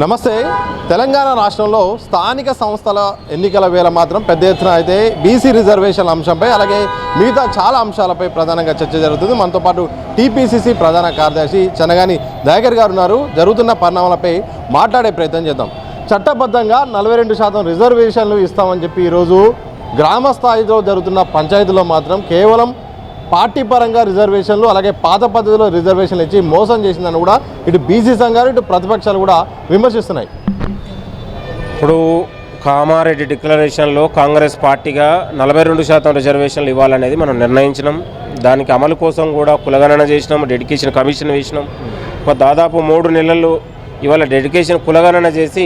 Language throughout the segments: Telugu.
నమస్తే. తెలంగాణ రాష్ట్రంలో స్థానిక సంస్థల ఎన్నికల వేళ మాత్రం పెద్ద ఎత్తున అయితే బీసీ రిజర్వేషన్ల అంశంపై అలాగే మిగతా చాలా అంశాలపై ప్రధానంగా చర్చ జరుగుతుంది. మనతో పాటు టీపీసీసీ ప్రధాన కార్యదర్శి చనగాని దయాకర్ గారు ఉన్నారు. జరుగుతున్న పరిణామాలపై మాట్లాడే ప్రయత్నం చేద్దాం. చట్టబద్ధంగా 42% రిజర్వేషన్లు ఇస్తామని చెప్పి ఈరోజు గ్రామ స్థాయిలో జరుగుతున్న పంచాయతీలో మాత్రం కేవలం పార్టీ పరంగా రిజర్వేషన్లు అలాగే పాత పద్ధతిలో రిజర్వేషన్లు ఇచ్చి మోసం చేసిందని కూడా ఇటు బీసీ సంఘాలు ఇటు ప్రతిపక్షాలు కూడా విమర్శిస్తున్నాయి. ఇప్పుడు కామారెడ్డి డిక్లరేషన్లో కాంగ్రెస్ పార్టీగా 42% రిజర్వేషన్లు ఇవ్వాలనేది మనం నిర్ణయించినాం. దానికి అమలు కోసం కూడా కులగణన చేసినాం, డెడికేషన్ కమిషన్ వేసినాం. ఒక దాదాపు 3 నెలలు ఇవాళ డెడికేషన్ కులగణన చేసి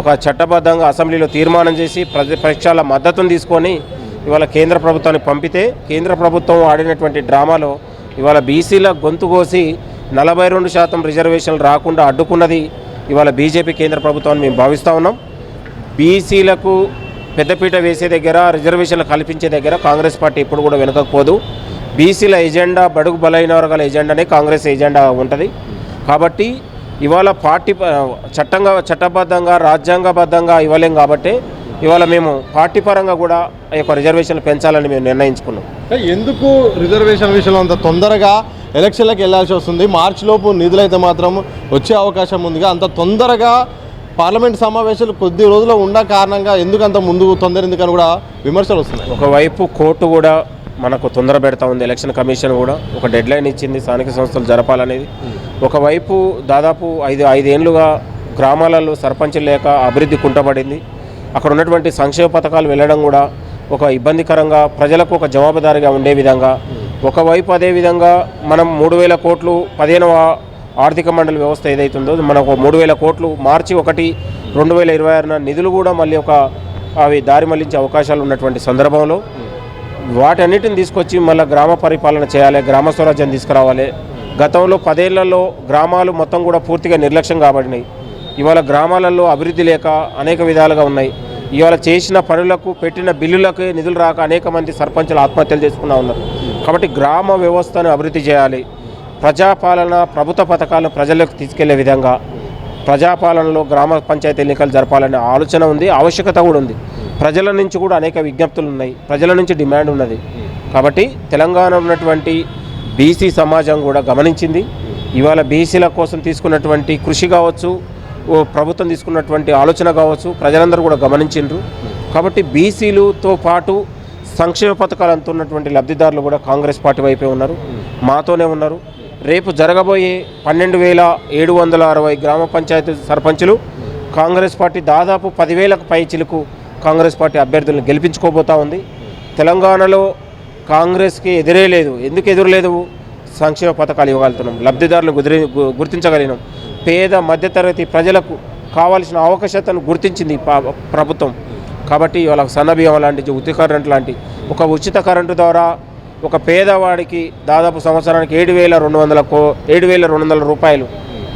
ఒక చట్టబద్ధంగా అసెంబ్లీలో తీర్మానం చేసి ప్రతిపక్షాల మద్దతును తీసుకొని ఇవాళ కేంద్ర ప్రభుత్వానికి పంపితే కేంద్ర ప్రభుత్వం ఆడినటువంటి డ్రామాలో ఇవాళ బీసీల గొంతు కోసి 42% రిజర్వేషన్లు రాకుండా అడ్డుకున్నది ఇవాళ బీజేపీ కేంద్ర ప్రభుత్వాన్ని మేము భావిస్తూ ఉన్నాం. బీసీలకు పెద్దపీట వేసే దగ్గర రిజర్వేషన్లు కల్పించే దగ్గర కాంగ్రెస్ పార్టీ ఇప్పుడు కూడా వెనుకపోదు. బీసీల ఎజెండా బడుగు బలైన వర్గాల ఎజెండానే కాంగ్రెస్ ఎజెండా ఉంటుంది. కాబట్టి ఇవాళ పార్టీ చట్టబద్ధంగా రాజ్యాంగబద్ధంగా ఇవ్వలేం కాబట్టి ఇవాళ మేము పార్టీ పరంగా కూడా ఈ యొక్క రిజర్వేషన్లు పెంచాలని మేము నిర్ణయించుకున్నాం. ఎందుకు రిజర్వేషన్ విషయంలో అంత తొందరగా ఎలక్షన్లకు వెళ్లాల్సి వస్తుంది? మార్చి లోపు నిధులైతే మాత్రం వచ్చే అవకాశం ఉందిగా, అంత తొందరగా పార్లమెంట్ సమావేశాలు కొద్ది రోజుల్లో ఉన్న కారణంగా ఎందుకు అంత ముందు తొందర ఎందుకని కూడా విమర్శలు వస్తున్నాయి. ఒకవైపు కోర్టు కూడా మనకు తొందర పెడతా ఉంది, ఎలక్షన్ కమిషన్ కూడా ఒక డెడ్ లైన్ ఇచ్చింది స్థానిక సంస్థలు జరపాలనేది. ఒకవైపు దాదాపు 5 ఏళ్ళుగా గ్రామాలలో సర్పంచులు లేక అభివృద్ధి కుంటపడింది. అక్కడ ఉన్నటువంటి సంక్షేమ పథకాలు వెళ్ళడం కూడా ఒక ఇబ్బందికరంగా ప్రజలకు ఒక జవాబుదారీగా ఉండే విధంగా, ఒకవైపు అదేవిధంగా మనం 3,000 కోట్లు 15వ ఆర్థిక మండలి వ్యవస్థ ఏదైతుందో మనకు 3,000 కోట్లు మార్చి 1, 2026 నిధులు కూడా మళ్ళీ అవి దారి మళ్లించే అవకాశాలు ఉన్నటువంటి సందర్భంలో వాటన్నిటిని తీసుకొచ్చి మళ్ళీ గ్రామ పరిపాలన చేయాలి, గ్రామ స్వరాజ్యం తీసుకురావాలి. గతంలో 10 ఏళ్లలో గ్రామాలు మొత్తం కూడా పూర్తిగా నిర్లక్ష్యం కాబడినాయి. ఇవాళ గ్రామాలలో అభివృద్ధి లేక అనేక విధాలుగా ఉన్నాయి. ఇవాళ చేసిన పనులకు పెట్టిన బిల్లులకు నిధులు రాక అనేక మంది సర్పంచులు ఆత్మహత్యలు చేసుకున్నా ఉన్నారు. కాబట్టి గ్రామ వ్యవస్థను అభివృద్ధి చేయాలి, ప్రజాపాలన ప్రభుత్వ పథకాలను ప్రజలకు తీసుకెళ్లే విధంగా ప్రజాపాలనలో గ్రామ పంచాయతీ ఎన్నికలు జరపాలనే ఆలోచన ఉంది, ఆవశ్యకత కూడా ఉంది. ప్రజల నుంచి కూడా అనేక విజ్ఞప్తులు ఉన్నాయి, ప్రజల నుంచి డిమాండ్ ఉన్నది. కాబట్టి తెలంగాణ ఉన్నటువంటి బీసీ సమాజం కూడా గమనించింది. ఇవాళ బీసీల కోసం తీసుకున్నటువంటి కృషి కావచ్చు, ప్రభుత్వం తీసుకున్నటువంటి ఆలోచన కావచ్చు, ప్రజలందరూ కూడా గమనించిండ్రు. కాబట్టి బీసీలతో పాటు సంక్షేమ పథకాలు అందుతున్నటువంటి లబ్ధిదారులు కూడా కాంగ్రెస్ పార్టీ వైపే ఉన్నారు, మాతోనే ఉన్నారు. రేపు జరగబోయే 12,760 గ్రామ పంచాయతీ సర్పంచులు కాంగ్రెస్ పార్టీ దాదాపు 10,000కు పై చిలుకు కాంగ్రెస్ పార్టీ అభ్యర్థులను గెలిపించుకోబోతూ ఉంది. తెలంగాణలో కాంగ్రెస్కి ఎదురే లేదు. ఎందుకు ఎదురులేదు? సంక్షేమ పథకాలు ఇవ్వగలుగుతున్నాం, లబ్ధిదారులను గుర్తించగలిగినాం, పేద మధ్యతరగతి ప్రజలకు కావాల్సిన అవకాశాలను గుర్తించింది ప్రభుత్వం. కాబట్టి ఇవాళ సన్నబియ్యం లాంటి ఉచిత కరెంట్ లాంటి ఒక ఉచిత కరెంటు ద్వారా ఒక పేదవాడికి దాదాపు సంవత్సరానికి 7,200 రూపాయలు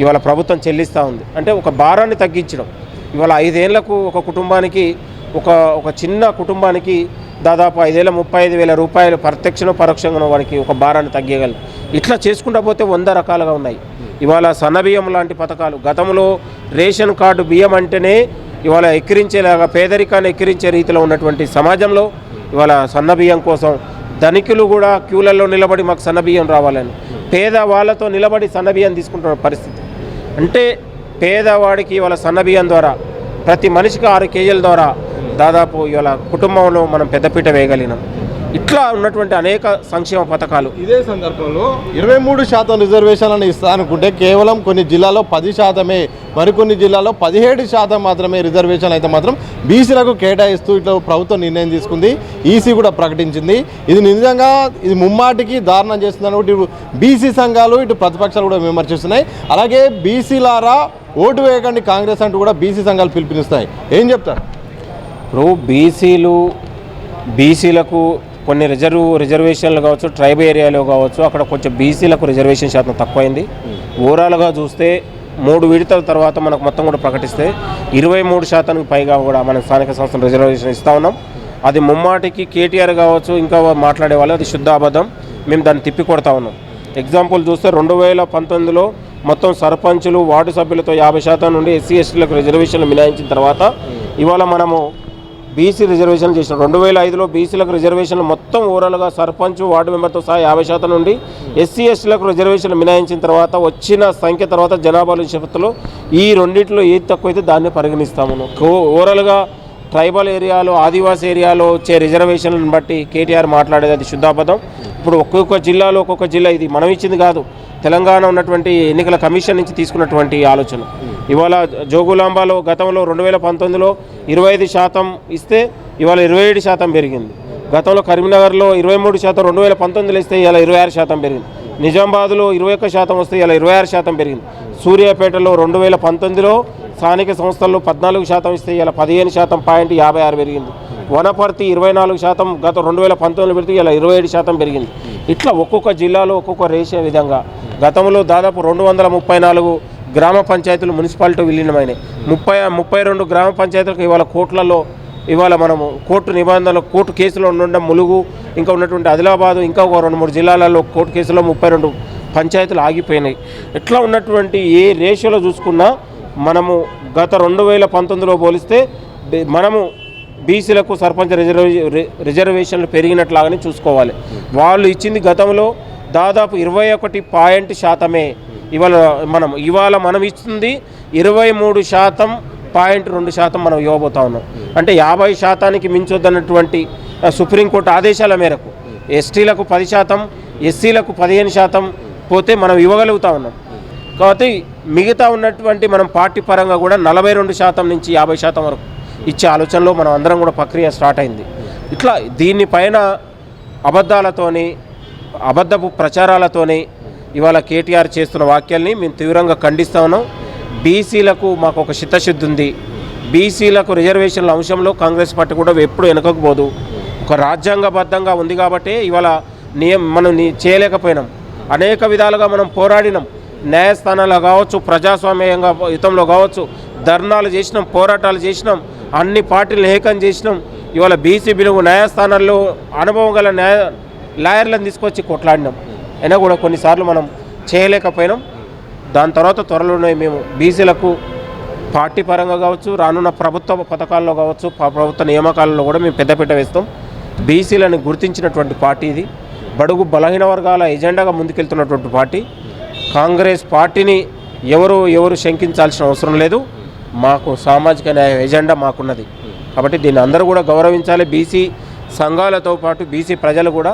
ఇవాళ ప్రభుత్వం చెల్లిస్తూ ఉంది. అంటే ఒక భారాన్ని తగ్గించడం. ఇవాళ 5 ఏళ్లకు ఒక కుటుంబానికి ఒక చిన్న కుటుంబానికి దాదాపు 5 ఏళ్ళ 35,000 రూపాయలు ప్రత్యక్షంగా పరోక్షంగా వారికి ఒక భారాన్ని తగ్గగలరు. ఇట్లా చేసుకుంటూ పోతే 100 రకాలుగా ఉన్నాయి. ఇవాళ సన్నబియ్యం లాంటి పథకాలు, గతంలో రేషన్ కార్డు బియ్యం అంటేనే ఇవాళ ఎక్కిరించేలాగా పేదరికాన్ని ఎక్కిరించే రీతిలో ఉన్నటువంటి సమాజంలో ఇవాళ సన్నబియ్యం కోసం ధనికులు కూడా క్యూలలో నిలబడి మాకు సన్నబియ్యం రావాలని పేదవాళ్ళతో నిలబడి సన్నబియ్యం తీసుకుంటున్న పరిస్థితి. అంటే పేదవాడికి ఇవాళ సన్నబియ్యం ద్వారా ప్రతి మనిషికి 6 కేజీల ద్వారా దాదాపు ఇవాళ కుటుంబంలో మనం పెద్దపీట వేయగలిగినాం. ఇట్లా ఉన్నటువంటి అనేక సంక్షేమ పథకాలు. ఇదే సందర్భంలో 23% రిజర్వేషన్లను ఇస్తా అనుకుంటే కేవలం కొన్ని జిల్లాల్లో 10%, మరికొన్ని జిల్లాల్లో 17% మాత్రమే రిజర్వేషన్ అయితే మాత్రం బీసీలకు కేటాయిస్తూ ఇట్లా ప్రభుత్వం నిర్ణయం తీసుకుంది, ఈసీ కూడా ప్రకటించింది. ఇది నిజంగా ఇది ముమ్మాటికి దారుణం చేస్తుందని ఇటు బీసీ సంఘాలు ఇటు ప్రతిపక్షాలు కూడా విమర్శిస్తున్నాయి. అలాగే బీసీలారా ఓటు వేయకండి కాంగ్రెస్ అంటూ కూడా బీసీ సంఘాలు పిలుపునిస్తాయి. ఏం చెప్తారు? ఇప్పుడు బీసీలకు కొన్ని రిజర్వేషన్లు కావచ్చు, ట్రైబ్ ఏరియాలో కావచ్చు, అక్కడ కొంచెం బీసీలకు రిజర్వేషన్ శాతం తక్కువైంది. ఓవరాల్గా చూస్తే 3 విడతల తర్వాత మనకు మొత్తం కూడా ప్రకటిస్తే 23% పైగా కూడా మన స్థానిక సంస్థలు రిజర్వేషన్ ఇస్తూ ఉన్నాం. అది ముమ్మాటికి కేటీఆర్ కావచ్చు ఇంకా మాట్లాడే వాళ్ళు అది శుద్ధ అబద్ధం. మేము దాన్ని తిప్పి కొడతా ఉన్నాం. ఎగ్జాంపుల్ చూస్తే 2019లో మొత్తం సర్పంచులు వార్డు సభ్యులతో 50% నుండి ఎస్సీ ఎస్టీలకు రిజర్వేషన్లు మినహాయించిన తర్వాత ఇవాళ మనము బీసీ రిజర్వేషన్ చేసిన 2005లో బీసీలకు రిజర్వేషన్లు మొత్తం ఓవరాల్గా సర్పంచ్ వార్డు మెంబర్తో సహా 50% నుండి ఎస్సీ ఎస్టీలకు రిజర్వేషన్లు మినహాయించిన తర్వాత వచ్చిన సంఖ్య తర్వాత జనాభా నిష్పత్తిలో ఈ రెండింటిలో ఏది తక్కువైతే దాన్ని పరిగణిస్తాము. ఓవరాల్గా ట్రైబల్ ఏరియాలో ఆదివాసీ ఏరియాలో వచ్చే రిజర్వేషన్లను బట్టి కేటీఆర్ మాట్లాడేది అది శుద్ధాబద్ధం. ఇప్పుడు ఒక్కొక్క జిల్లాలో ఒక్కొక్క జిల్లా, ఇది మనం ఇచ్చింది కాదు, తెలంగాణ ఉన్నటువంటి ఎన్నికల కమిషన్ నుంచి తీసుకున్నటువంటి ఆలోచన. ఇవాళ జోగులాంబలో గతంలో 2019లో 25% ఇస్తే ఇవాళ 27% పెరిగింది. గతంలో కరీంనగర్లో 23% 2019లో ఇస్తే ఇలా 26% పెరిగింది. నిజామాబాద్లో 21% వస్తే ఇలా 26% పెరిగింది. సూర్యాపేటలో 2019లో స్థానిక సంస్థల్లో 14% ఇస్తే ఇలా 15.56 పెరిగింది. వనపర్తి 24% గత 2019లో పెడితే ఇలా 27% పెరిగింది. ఇట్లా ఒక్కొక్క జిల్లాలో ఒక్కొక్క రేషియో విధంగా గతంలో దాదాపు 234 గ్రామ పంచాయతీలు మున్సిపాలిటీ విలీనమైనాయి. 32 గ్రామ పంచాయతీలకు ఇవాళ కోట్లలో ఇవాళ మనము కోర్టు నిబంధనలు కోర్టు కేసులో ఉండడం ములుగు ఇంకా ఉన్నటువంటి ఆదిలాబాదు ఇంకా ఒక 2-3 జిల్లాలలో కోర్టు కేసులో 32 పంచాయతీలు ఆగిపోయినాయి. ఇట్లా ఉన్నటువంటి ఏ రేషియోలో చూసుకున్నా మనము గత 2019లో పోలిస్తే మనము బీసీలకు సర్పంచ్ రిజర్వేషన్లు పెరిగినట్లాగానే చూసుకోవాలి. వాళ్ళు ఇచ్చింది గతంలో దాదాపు 21% ఇవాళ మనం ఇస్తుంది 23.2% మనం ఇవ్వబోతా ఉన్నాం. అంటే 50%కి మించొద్దన్నటువంటి సుప్రీంకోర్టు ఆదేశాల మేరకు ఎస్టీలకు 10%, ఎస్సీలకు 15% పోతే మనం ఇవ్వగలుగుతా ఉన్నాం. కాబట్టి మిగతా ఉన్నటువంటి మనం పార్టీ పరంగా కూడా 42% నుంచి 50% వరకు ఇచ్చే ఆలోచనలో మనం అందరం కూడా ప్రక్రియ స్టార్ట్ అయింది. ఇట్లా దీనిపైన అబద్ధపు ప్రచారాలతోని ఇవాళ కేటీఆర్ చేస్తున్న వాక్యాల్ని మేము తీవ్రంగా ఖండిస్తా ఉన్నాం. బీసీలకు మాకు ఒక చిత్తశుద్ధి ఉంది. బీసీలకు రిజర్వేషన్ల అంశంలో కాంగ్రెస్ పార్టీ కూడా ఎప్పుడు వెనకకపోదు. ఒక రాజ్యాంగబద్ధంగా ఉంది కాబట్టి ఇవాళ మనం చేయలేకపోయినాం. అనేక విధాలుగా మనం పోరాడినాం. న్యాయస్థానాల్లో కావచ్చు, ప్రజాస్వామ్యంగా యుతంలో కావచ్చు, ధర్నాలు చేసినాం, పోరాటాలు చేసినాం, అన్ని పార్టీలు ఏకం చేసినాం. ఇవాళ బీసీ బిలువ న్యాయస్థానాల్లో అనుభవం గల లాయర్లను తీసుకొచ్చి కొట్లాడినాం. అయినా కూడా కొన్నిసార్లు మనం చేయలేకపోయినాం. దాని తర్వాత త్వరలోనే మేము బీసీలకు పార్టీ పరంగా కావచ్చు, రానున్న ప్రభుత్వ పథకాల్లో కావచ్చు, ప్రభుత్వ నియామకాలలో కూడా మేము పెద్దపీట వేస్తాం. బీసీలను గుర్తించినటువంటి పార్టీ ఇది. బడుగు బలహీన వర్గాల ఎజెండాగా ముందుకెళ్తున్నటువంటి పార్టీ. కాంగ్రెస్ పార్టీని ఎవరు శంకించాల్సిన అవసరం లేదు. మాకు సామాజిక న్యాయ ఎజెండా మాకున్నది. కాబట్టి దీన్ని అందరూ కూడా గౌరవించాలి. బీసీ సంఘాలతో పాటు బీసీ ప్రజలు కూడా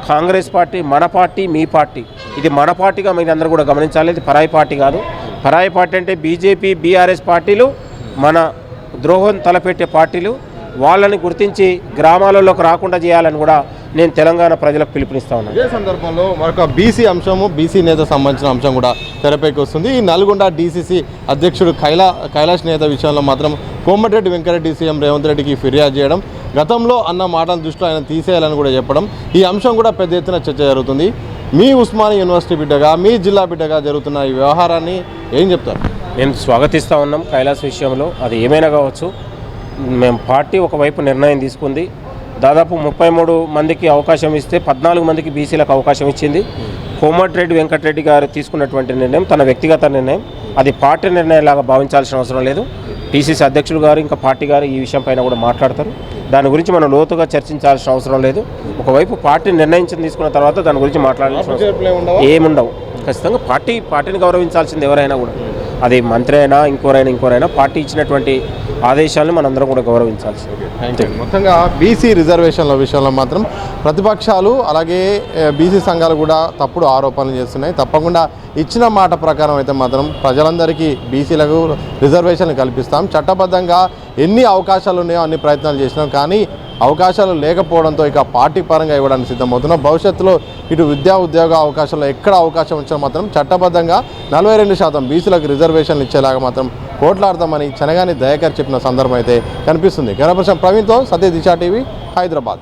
కాంగ్రెస్ పార్టీ మన పార్టీ, మీ పార్టీ, ఇది మన పార్టీగా మీరు అందరూ కూడా గమనించాలి. ఇది పరాయి పార్టీ కాదు. పరాయి పార్టీ అంటే బీజేపీ, బీఆర్ఎస్ పార్టీలు మన ద్రోహం తలపెట్టే పార్టీలు. వాళ్ళని గుర్తించి గ్రామాలలోకి రాకుండా చేయాలని కూడా నేను తెలంగాణ ప్రజలకు పిలుపునిస్తా ఉన్నాను. ఇదే సందర్భంలో మరొక బీసీ అంశము, బీసీ నేత సంబంధించిన అంశం కూడా తెరపైకి వస్తుంది. ఈ నల్గొండ డీసీసీ అధ్యక్షుడు కైలాష్ నేత విషయంలో మాత్రం కోమటిరెడ్డి వెంకటరెడ్డి సీఎం రేవంత్ రెడ్డికి ఫిర్యాదు చేయడం, గతంలో అన్న మాటల దృష్టిలో ఆయన తీసేయాలని కూడా చెప్పడం, ఈ అంశం కూడా పెద్ద ఎత్తున చర్చ జరుగుతుంది. మీ ఉస్మానియా యూనివర్సిటీ బిడ్డగా, మీ జిల్లా బిడ్డగా జరుగుతున్న ఈ వ్యవహారాన్ని ఏం చెప్తారు? మేము స్వాగతిస్తూ ఉన్నాం. కైలాస్ విషయంలో అది ఏమైనా కావచ్చు, మేము పార్టీ ఒకవైపు నిర్ణయం తీసుకుంది. దాదాపు 33 మందికి అవకాశం ఇస్తే 14 మందికి బీసీలకు అవకాశం ఇచ్చింది. కోమటిరెడ్డి వెంకటరెడ్డి గారు తీసుకున్నటువంటి నిర్ణయం తన వ్యక్తిగత నిర్ణయం. అది పార్టీ నిర్ణయంలాగా భావించాల్సిన అవసరం లేదు. పీసీసీ అధ్యక్షులు గారు ఇంకా పార్టీ గారు ఈ విషయం పైన కూడా మాట్లాడతారు. దాని గురించి మనం లోతుగా చర్చించాల్సిన అవసరం లేదు. ఒకవైపు పార్టీ నిర్ణయించి తీసుకున్న తర్వాత దాని గురించి మాట్లాడాల్సిన ఏముండవు. ఖచ్చితంగా పార్టీని గౌరవించాల్సింది ఎవరైనా కూడా. అది మంత్రి అయినా ఇంకోరైనా పార్టీ ఇచ్చినటువంటి ఆదేశాలను మనందరం కూడా గౌరవించాల్సింది. మొత్తంగా బీసీ రిజర్వేషన్ల విషయంలో మాత్రం ప్రతిపక్షాలు అలాగే బీసీ సంఘాలు కూడా తప్పుడు ఆరోపణలు చేస్తున్నాయి. తప్పకుండా ఇచ్చిన మాట ప్రకారం అయితే మాత్రం ప్రజలందరికీ బీసీలకు రిజర్వేషన్లు కల్పిస్తాం. చట్టబద్ధంగా ఎన్ని అవకాశాలు ఉన్నాయో అన్ని ప్రయత్నాలు చేసినాం. కానీ అవకాశాలు లేకపోవడంతో ఇక పార్టీ పరంగా ఇవ్వడానికి సిద్ధమవుతున్నాం. భవిష్యత్తులో ఇటు విద్యా ఉద్యోగ అవకాశాల్లో ఎక్కడ అవకాశం వచ్చినా మాత్రం చట్టబద్ధంగా 42% బీసీలకు రిజర్వేషన్లు ఇచ్చేలాగా మాత్రం కోట్లాడతామని చెనగాని దయాకర్ చెప్పిన సందర్భం అయితే కనిపిస్తుంది. కెమెరా పర్సన్ ప్రవీణ్తో సత్య దిశా టీవీ, హైదరాబాద్.